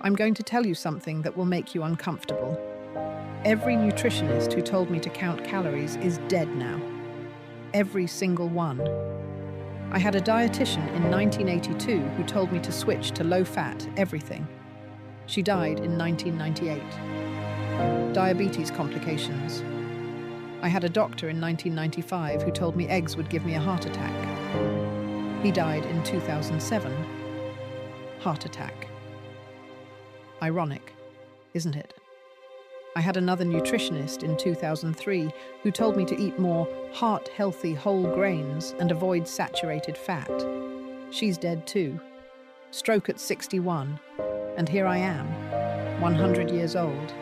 I'm going to tell you something that will make you uncomfortable. Every nutritionist who told me to count calories is dead now. Every single one. I had a dietitian in 1982 who told me to switch to low-fat everything. She died in 1998. Diabetes complications. I had a doctor in 1995 who told me eggs would give me a heart attack. He died in 2007. Heart attack. Ironic, isn't it? I had another nutritionist in 2003 who told me to eat more heart-healthy whole grains and avoid saturated fat. She's dead too. Stroke at 61. And here I am, 100 years old,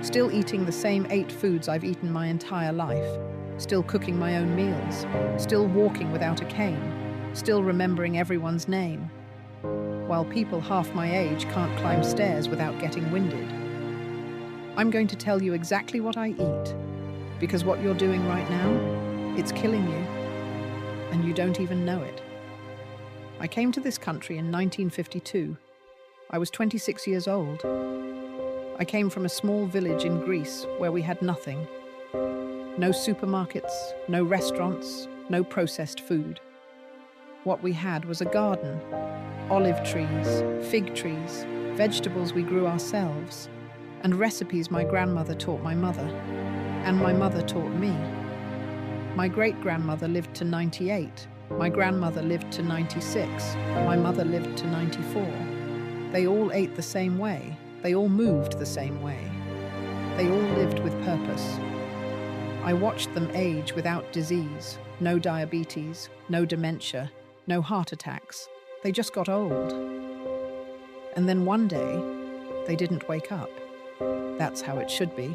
still eating the same 8 foods I've eaten my entire life, still cooking my own meals, still walking without a cane, still remembering everyone's name, while people half my age can't climb stairs without getting winded. I'm going to tell you exactly what I eat, because what you're doing right now, it's killing you, and you don't even know it. I came to this country in 1952. I was 26 years old. I came from a small village in Greece where we had nothing. No supermarkets, no restaurants, no processed food. What we had was a garden, olive trees, fig trees, vegetables we grew ourselves, and recipes my grandmother taught my mother, and my mother taught me. My great-grandmother lived to 98, my grandmother lived to 96, my mother lived to 94. They all ate the same way, they all moved the same way. They all lived with purpose. I watched them age without disease, no diabetes, no dementia, no heart attacks. They just got old. And then one day, they didn't wake up. That's how it should be.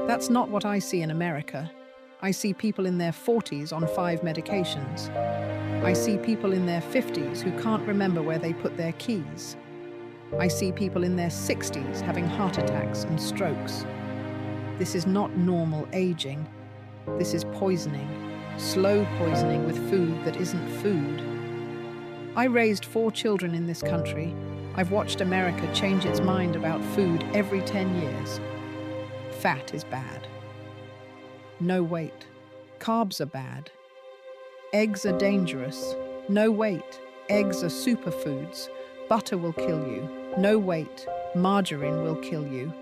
That's not what I see in America. I see people in their 40s on 5 medications. I see people in their 50s who can't remember where they put their keys. I see people in their 60s having heart attacks and strokes. This is not normal aging. This is poisoning. Slow poisoning with food that isn't food. I raised 4 children in this country. I've watched America change its mind about food every 10 years. Fat is bad. No wait. Carbs are bad. Eggs are dangerous. No wait. Eggs are superfoods. Butter will kill you. No wait. Margarine will kill you.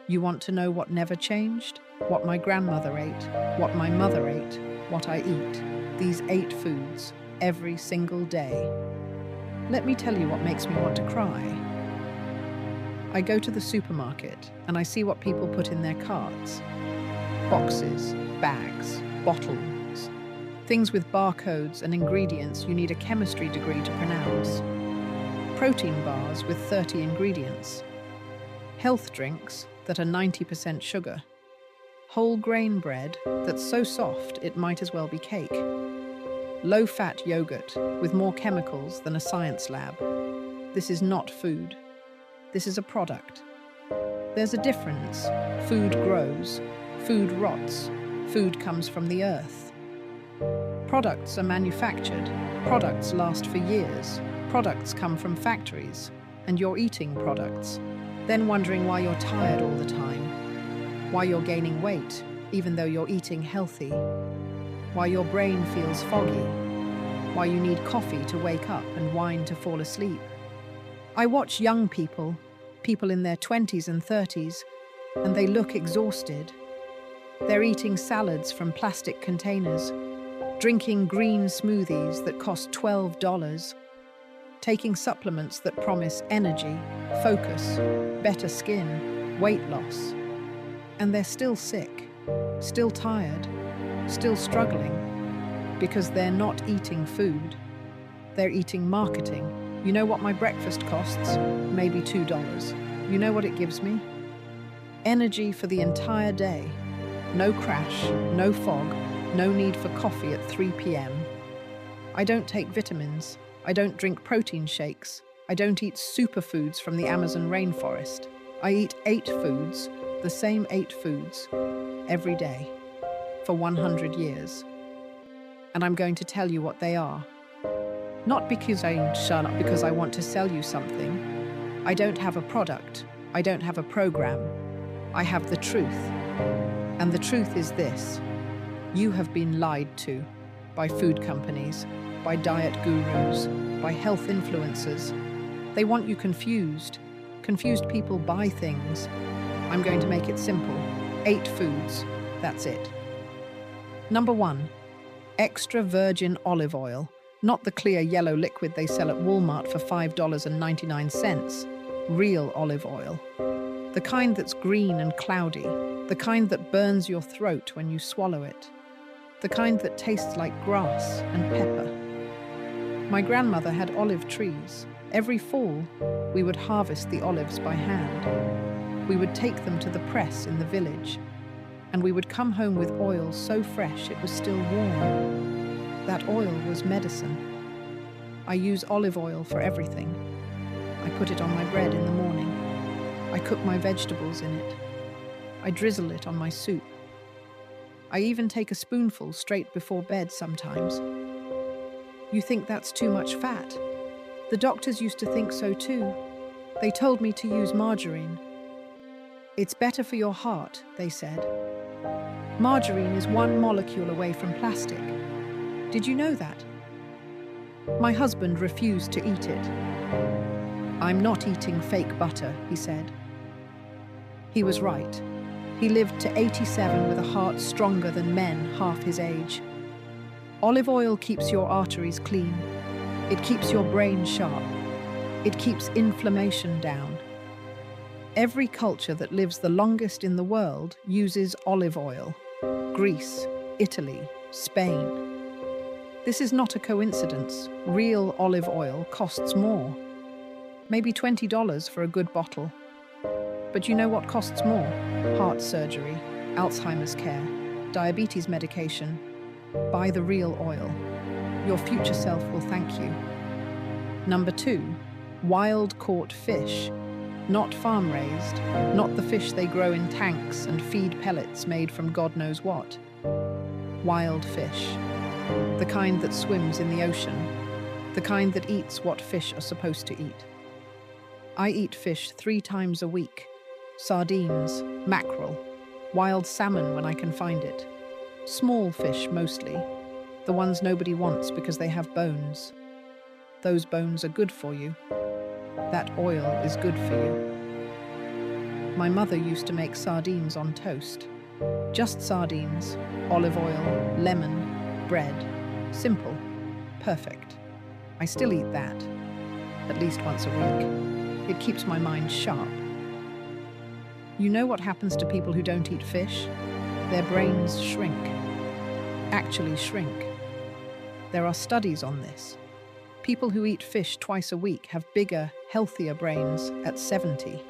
You want to know what never changed? What my grandmother ate, what my mother ate, what I eat. These 8 foods, every single day. Let me tell you what makes me want to cry. I go to the supermarket and I see what people put in their carts. Boxes, bags, bottles. Things with barcodes and ingredients you need a chemistry degree to pronounce. Protein bars with 30 ingredients. Health drinks that are 90% sugar. Whole grain bread that's so soft it might as well be cake. Low-fat yogurt with more chemicals than a science lab. This is not food. This is a product. There's a difference. Food grows. Food rots. Food comes from the earth. Products are manufactured. Products last for years. Products come from factories. And you're eating products. Then wondering why you're tired all the time. Why you're gaining weight, even though you're eating healthy. Why your brain feels foggy, why you need coffee to wake up and wine to fall asleep. I watch young people, people in their 20s and 30s, and they look exhausted. They're eating salads from plastic containers, drinking green smoothies that cost $12, taking supplements that promise energy, focus, better skin, weight loss. And they're still sick, still tired, still struggling, because they're not eating food. They're eating marketing. You know what my breakfast costs? Maybe $2. You know what it gives me? Energy for the entire day. No crash, no fog, no need for coffee at 3 p.m. I don't take vitamins. I don't drink protein shakes. I don't eat superfoods from the Amazon rainforest. I eat 8 foods, the same 8 foods, every day. For 100 years. And I'm going to tell you what they are. Not because I shut up because I want to sell you something, I don't have a product. I don't have a program. I have the truth. And the truth is this. You have been lied to by food companies, by diet gurus, by health influencers. They want you confused. Confused people buy things. I'm going to make it simple. 8 foods. That's it. Number 1. Extra virgin olive oil. Not the clear yellow liquid they sell at Walmart for $5.99. Real olive oil. The kind that's green and cloudy. The kind that burns your throat when you swallow it. The kind that tastes like grass and pepper. My grandmother had olive trees. Every fall, we would harvest the olives by hand. We would take them to the press in the village, and we would come home with oil so fresh it was still warm. That oil was medicine. I use olive oil for everything. I put it on my bread in the morning. I cook my vegetables in it. I drizzle it on my soup. I even take a spoonful straight before bed sometimes. You think that's too much fat? The doctors used to think so too. They told me to use margarine. It's better for your heart, they said. Margarine is 1 molecule away from plastic. Did you know that? My husband refused to eat it. I'm not eating fake butter, he said. He was right. He lived to 87 with a heart stronger than men half his age. Olive oil keeps your arteries clean. It keeps your brain sharp. It keeps inflammation down. Every culture that lives the longest in the world uses olive oil. Greece, Italy, Spain. This is not a coincidence. Real olive oil costs more. Maybe $20 for a good bottle. But you know what costs more? Heart surgery, Alzheimer's care, diabetes medication. Buy the real oil. Your future self will thank you. Number 2, wild-caught fish. Not farm-raised, not the fish they grow in tanks and feed pellets made from God knows what. Wild fish. The kind that swims in the ocean. The kind that eats what fish are supposed to eat. I eat fish 3 times a week. Sardines, mackerel, wild salmon when I can find it. Small fish mostly, the ones nobody wants because they have bones. Those bones are good for you. That oil is good for you. My mother used to make sardines on toast. Just sardines, olive oil, lemon, bread. Simple, perfect. I still eat that, at least once a week. It keeps my mind sharp. You know what happens to people who don't eat fish? Their brains shrink. Actually shrink. There are studies on this. People who eat fish twice a week have bigger, healthier brains at 70.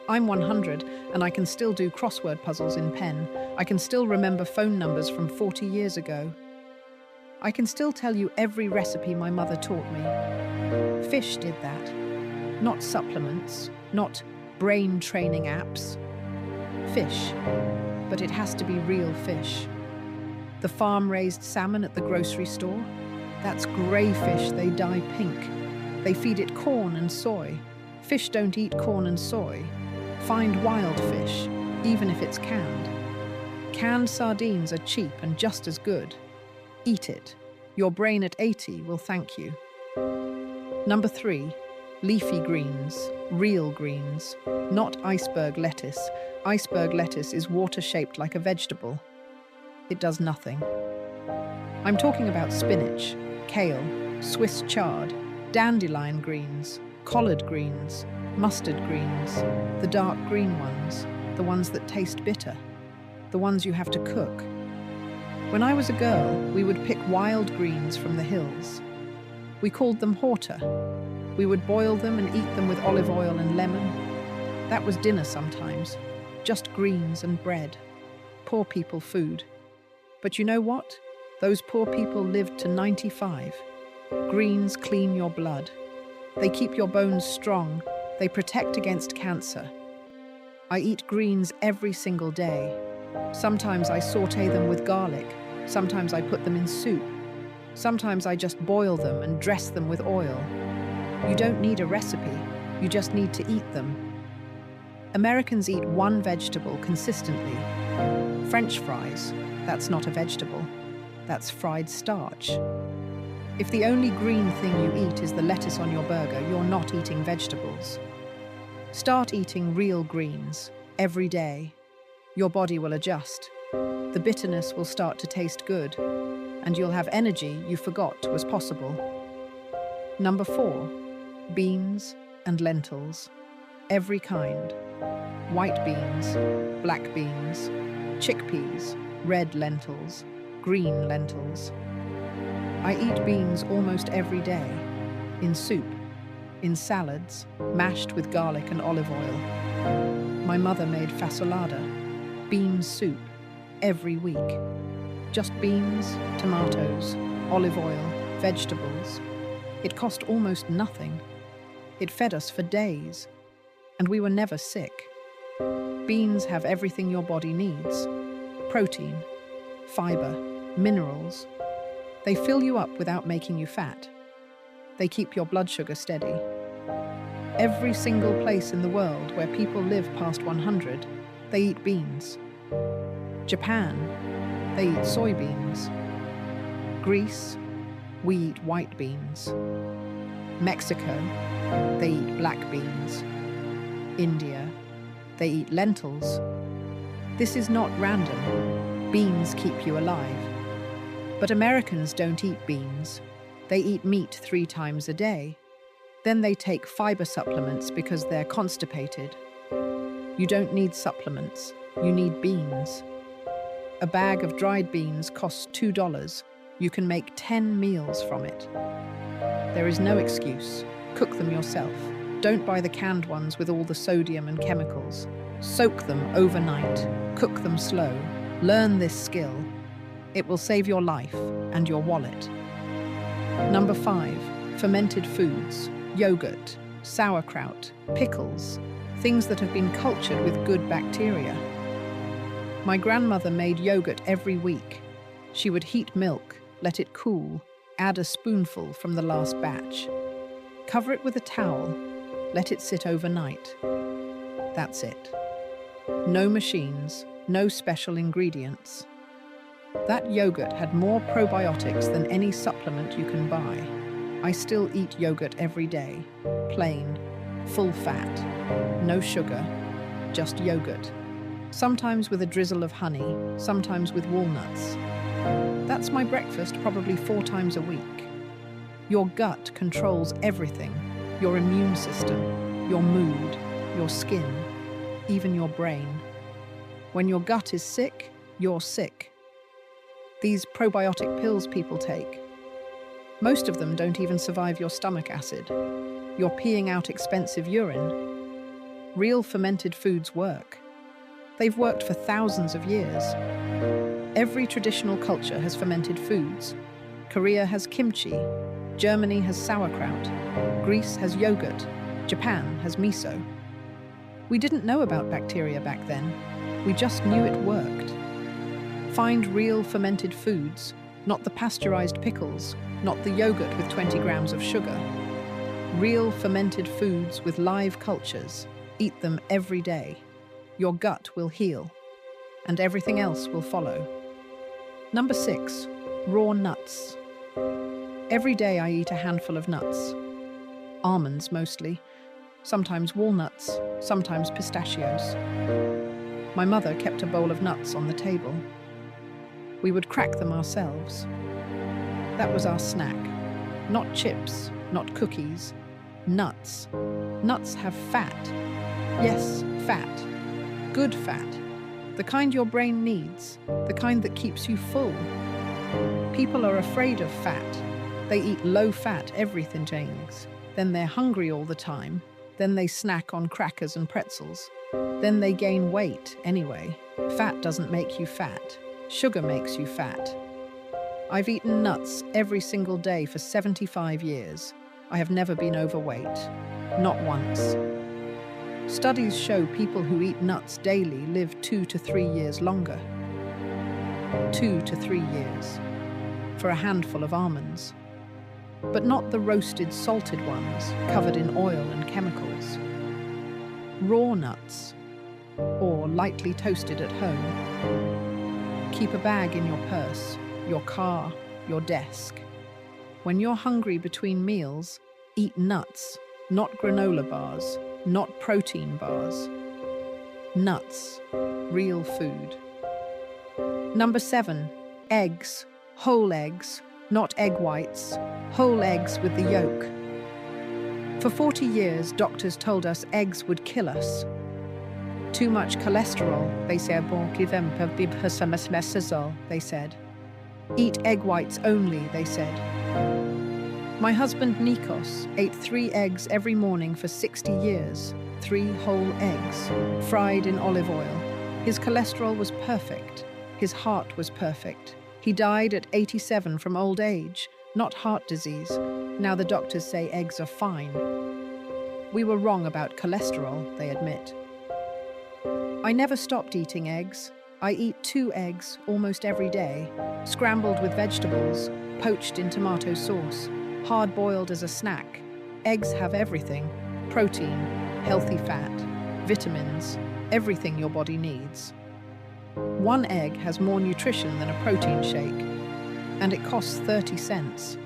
I'm 100 and I can still do crossword puzzles in pen. I can still remember phone numbers from 40 years ago. I can still tell you every recipe my mother taught me. Fish did that. Not supplements, not brain training apps. Fish, but it has to be real fish. The farm-raised salmon at the grocery store, that's grey fish, they dye pink. They feed it corn and soy. Fish don't eat corn and soy. Find wild fish, even if it's canned. Canned sardines are cheap and just as good. Eat it. Your brain at 80 will thank you. Number 3. Leafy greens, real greens, not iceberg lettuce. Iceberg lettuce is water-shaped like a vegetable. It does nothing. I'm talking about spinach, kale, Swiss chard, dandelion greens, collard greens, mustard greens, the dark green ones, the ones that taste bitter, the ones you have to cook. When I was a girl, we would pick wild greens from the hills. We called them horta. We would boil them and eat them with olive oil and lemon. That was dinner sometimes, just greens and bread. Poor people food. But you know what? Those poor people lived to 95. Greens clean your blood. They keep your bones strong. They protect against cancer. I eat greens every single day. Sometimes I saute them with garlic. Sometimes I put them in soup. Sometimes I just boil them and dress them with oil. You don't need a recipe. You just need to eat them. Americans eat one vegetable consistently. French fries, that's not a vegetable. That's fried starch. If the only green thing you eat is the lettuce on your burger, you're not eating vegetables. Start eating real greens every day. Your body will adjust. The bitterness will start to taste good, and you'll have energy you forgot was possible. Number 4, beans and lentils. Every kind. White beans, black beans, chickpeas, red lentils, green lentils. I eat beans almost every day, in soup, in salads, mashed with garlic and olive oil. My mother made fasolada, bean soup, every week. Just beans, tomatoes, olive oil, vegetables. It cost almost nothing. It fed us for days, and we were never sick. Beans have everything your body needs: protein, fiber, minerals. They fill you up without making you fat. They keep your blood sugar steady. Every single place in the world where people live past 100, they eat beans. Japan, they eat soybeans. Greece, we eat white beans. Mexico, they eat black beans. India, they eat lentils. This is not random. Beans keep you alive. But Americans don't eat beans. They eat meat 3 times a day. Then they take fiber supplements because they're constipated. You don't need supplements. You need beans. A bag of dried beans costs $2. You can make 10 meals from it. There is no excuse. Cook them yourself. Don't buy the canned ones with all the sodium and chemicals. Soak them overnight. Cook them slow. Learn this skill. It will save your life and your wallet. Number 5, fermented foods, yogurt, sauerkraut, pickles, things that have been cultured with good bacteria. My grandmother made yogurt every week. She would heat milk, let it cool, add a spoonful from the last batch. Cover it with a towel, let it sit overnight. That's it. No machines, no special ingredients. That yogurt had more probiotics than any supplement you can buy. I still eat yogurt every day. Plain, full fat, no sugar, just yogurt. Sometimes with a drizzle of honey, sometimes with walnuts. That's my breakfast probably 4 times a week. Your gut controls everything. Your immune system, your mood, your skin, even your brain. When your gut is sick, you're sick. These probiotic pills people take, most of them don't even survive your stomach acid. You're peeing out expensive urine. Real fermented foods work. They've worked for thousands of years. Every traditional culture has fermented foods. Korea has kimchi. Germany has sauerkraut. Greece has yogurt. Japan has miso. We didn't know about bacteria back then. We just knew it worked. Find real fermented foods, not the pasteurized pickles, not the yogurt with 20 grams of sugar. Real fermented foods with live cultures. Eat them every day. Your gut will heal, and everything else will follow. Number 6, raw nuts. Every day I eat a handful of nuts. Almonds mostly, sometimes walnuts, sometimes pistachios. My mother kept a bowl of nuts on the table. We would crack them ourselves. That was our snack. Not chips, not cookies. Nuts. Nuts have fat. Yes, fat. Good fat. The kind your brain needs. The kind that keeps you full. People are afraid of fat. They eat low-fat everything things. Then they're hungry all the time. Then they snack on crackers and pretzels. Then they gain weight anyway. Fat doesn't make you fat. Sugar makes you fat. I've eaten nuts every single day for 75 years. I have never been overweight. Not once. Studies show people who eat nuts daily live 2 to 3 years longer. 2 to 3 years. For a handful of almonds. but not the roasted, salted ones covered in oil and chemicals. Raw nuts, or lightly toasted at home. Keep a bag in your purse, your car, your desk. When you're hungry between meals, eat nuts, not granola bars, not protein bars. Nuts, real food. Number 7, eggs, whole eggs, not egg whites, whole eggs with the yolk. For 40 years, doctors told us eggs would kill us. Too much cholesterol, they said. Eat egg whites only, they said. My husband Nikos ate 3 eggs every morning for 60 years, 3 whole eggs, fried in olive oil. His cholesterol was perfect. His heart was perfect. He died at 87 from old age, not heart disease. Now the doctors say eggs are fine. We were wrong about cholesterol, they admit. I never stopped eating eggs. I eat 2 eggs almost every day, scrambled with vegetables, poached in tomato sauce, hard-boiled as a snack. Eggs have everything: protein, healthy fat, vitamins, everything your body needs. 1 egg has more nutrition than a protein shake, and it costs 30 cents.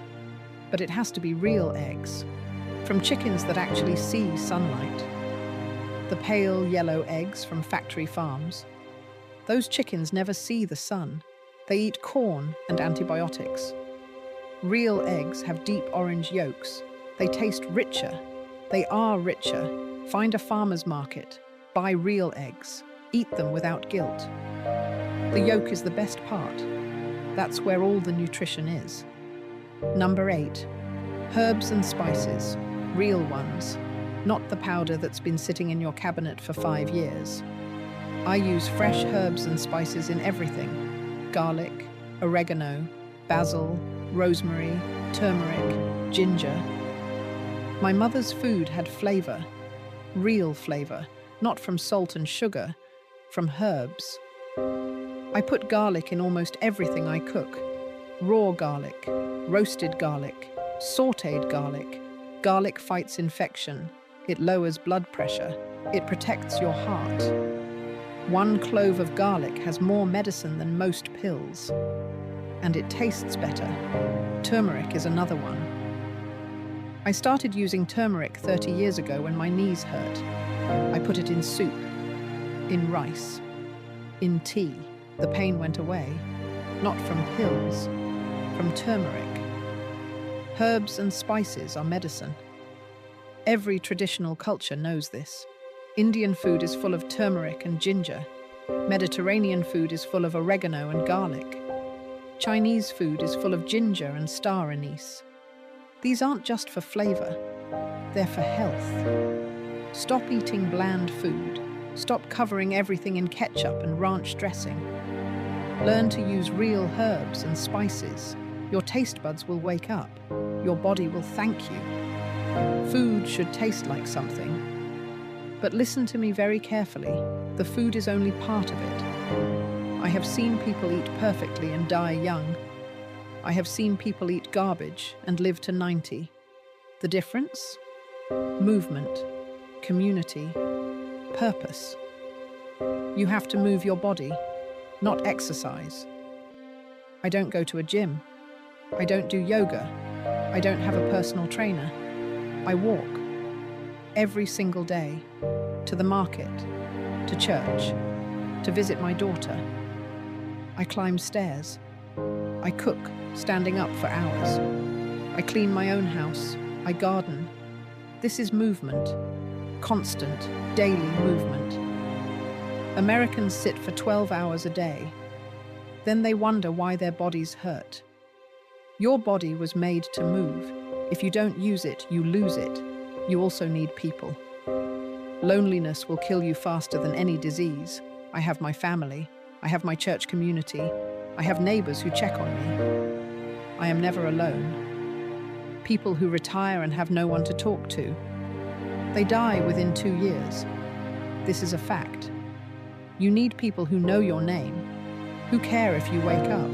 But it has to be real eggs, from chickens that actually see sunlight. The pale yellow eggs from factory farms. Those chickens never see the sun. They eat corn and antibiotics. Real eggs have deep orange yolks. They taste richer. They are richer. Find a farmer's market. Buy real eggs. Eat them without guilt. The yolk is the best part. That's where all the nutrition is. Number 8, herbs and spices, real ones, not the powder that's been sitting in your cabinet for 5 years. I use fresh herbs and spices in everything: garlic, oregano, basil, rosemary, turmeric, ginger. My mother's food had flavor, real flavor, not from salt and sugar, from herbs. I put garlic in almost everything I cook. Raw garlic, roasted garlic, sautéed garlic. Garlic fights infection. It lowers blood pressure. It protects your heart. 1 clove of garlic has more medicine than most pills. And it tastes better. Turmeric is another one. I started using turmeric 30 years ago when my knees hurt. I put it in soup, in rice, in tea. The pain went away, not from pills, from turmeric. Herbs and spices are medicine. Every traditional culture knows this. Indian food is full of turmeric and ginger. Mediterranean food is full of oregano and garlic. Chinese food is full of ginger and star anise. These aren't just for flavor, they're for health. Stop eating bland food. Stop covering everything in ketchup and ranch dressing. Learn to use real herbs and spices. Your taste buds will wake up. Your body will thank you. Food should taste like something. But listen to me very carefully. The food is only part of it. I have seen people eat perfectly and die young. I have seen people eat garbage and live to 90. The difference? Movement, community, purpose. You have to move your body, not exercise. I don't go to a gym. I don't do yoga. I don't have a personal trainer. I walk every single day, to the market, to church, to visit my daughter. I climb stairs. I cook, standing up for hours. I clean my own house. I garden. This is movement, constant, daily movement. Americans sit for 12 hours a day. Then they wonder why their bodies hurt. Your body was made to move. If you don't use it, you lose it. You also need people. Loneliness will kill you faster than any disease. I have my family. I have my church community. I have neighbors who check on me. I am never alone. People who retire and have no one to talk to. They die within 2 years. This is a fact. You need people who know your name, who care if you wake up,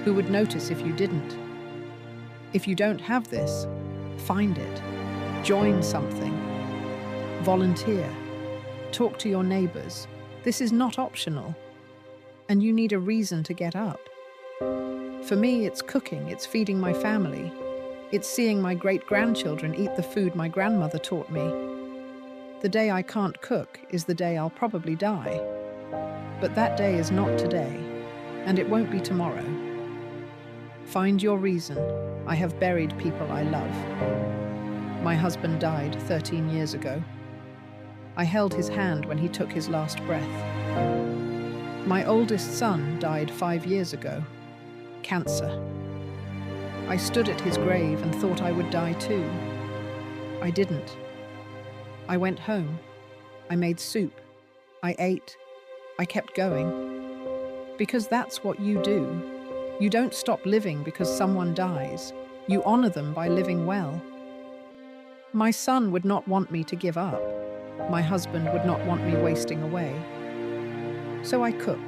who would notice if you didn't. If you don't have this, find it. Join something. Volunteer. Talk to your neighbors. This is not optional. And you need a reason to get up. For me, it's cooking, it's feeding my family. It's seeing my great-grandchildren eat the food my grandmother taught me. The day I can't cook is the day I'll probably die. But that day is not today, and it won't be tomorrow. Find your reason. I have buried people I love. My husband died 13 years ago. I held his hand when he took his last breath. My oldest son died 5 years ago. Cancer. I stood at his grave and thought I would die too. I didn't. I went home. I made soup. I ate. I kept going. Because that's what you do. You don't stop living because someone dies. You honor them by living well. My son would not want me to give up. My husband would not want me wasting away. So I cook.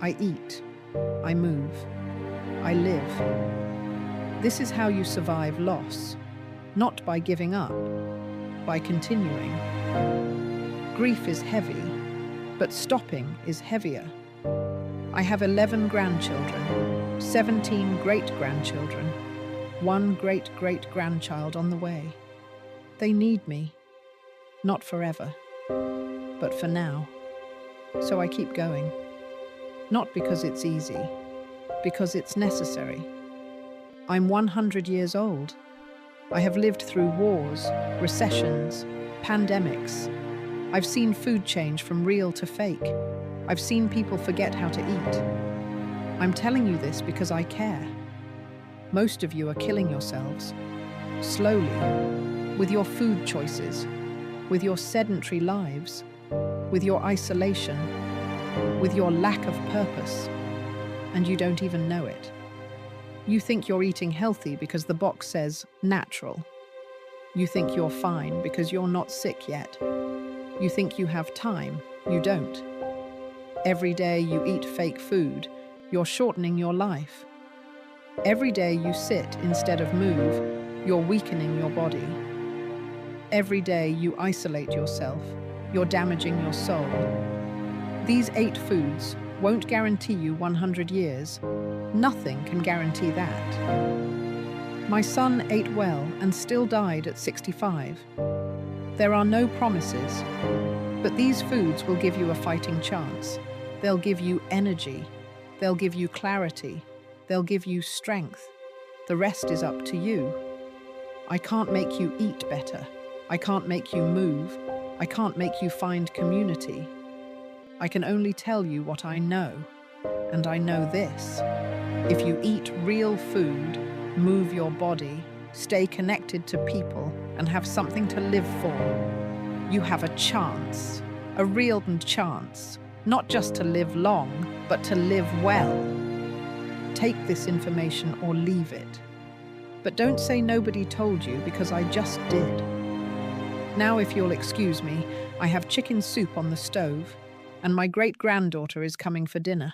I eat. I move. I live. This is how you survive loss. Not by giving up, by continuing. Grief is heavy, but stopping is heavier. I have 11 grandchildren, 17 great-grandchildren, 1 great-great-grandchild on the way. They need me, not forever, but for now. So I keep going. Not because it's easy, because it's necessary. I'm 100 years old. I have lived through wars, recessions, pandemics. I've seen food change from real to fake. I've seen people forget how to eat. I'm telling you this because I care. Most of you are killing yourselves. Slowly. With your food choices. With your sedentary lives. With your isolation. With your lack of purpose. And you don't even know it. You think you're eating healthy because the box says natural. You think you're fine because you're not sick yet. You think you have time. You don't. Every day you eat fake food, you're shortening your life. Every day you sit instead of move, you're weakening your body. Every day you isolate yourself, you're damaging your soul. These 8 foods won't guarantee you 100 years. Nothing can guarantee that. My son ate well and still died at 65. There are no promises, but these foods will give you a fighting chance. They'll give you energy. They'll give you clarity. They'll give you strength. The rest is up to you. I can't make you eat better. I can't make you move. I can't make you find community. I can only tell you what I know. And I know this. If you eat real food, move your body, stay connected to people, and have something to live for, you have a chance. A real chance. Not just to live long, but to live well. Take this information or leave it. But don't say nobody told you, because I just did. Now, if you'll excuse me, I have chicken soup on the stove, and my great-granddaughter is coming for dinner.